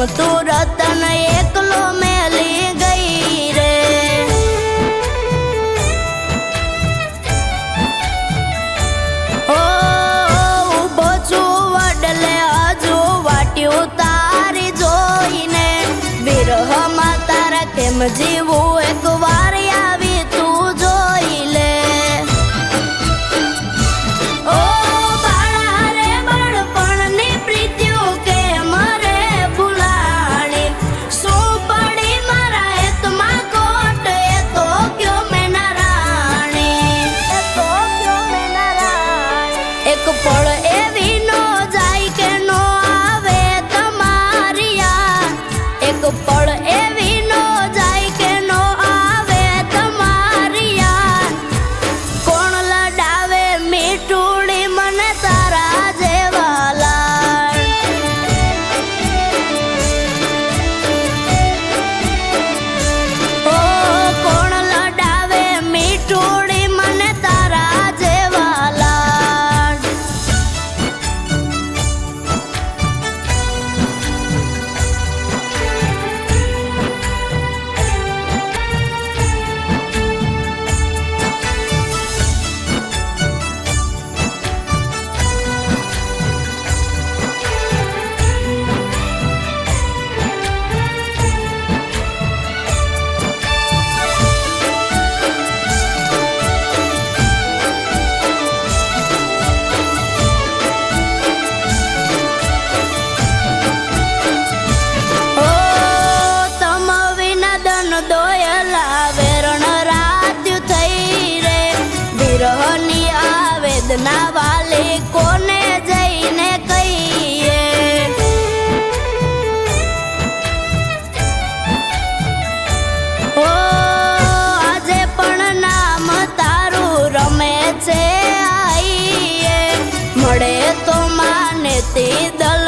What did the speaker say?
ગમતું રતન એકલો મેલી ગઈ રે। ઓ ઊભો છું વડલે હજુ વાટ્યું તારી જોઈને, વિરહમાં તારા કેમ જીવું એક વાર આવી તું જોઈ લે। ઓ બાળા રે બાળપણની પ્રીતિઓ કેમ રે ભૂલાણી, શું પડી મારા હેતમાં ખોટ એ તો કયો મેના રાણી, એ તો કયો મેના રાણી। એક પળ એવી નો જાય કે નો આવે તમારી યાદ, એક પળ એવી નો જાય કે નો આવે તમારી યાદ। કોણ લડાવે મીઠુડી મને તારા જેવા લાડ, ઓ કોણ લડાવે મીઠુડી મને તારા જેવા લાડ। ઓ તમ વિના દન દોયલા વેરણ રાત્યુ થઈ રે, વિરહની આ વેદના વાલી કોને જઈને કહીએ। ઓ આજે પણ નામ તારું રમે છે આઈએ, મળે તો માને તે દલ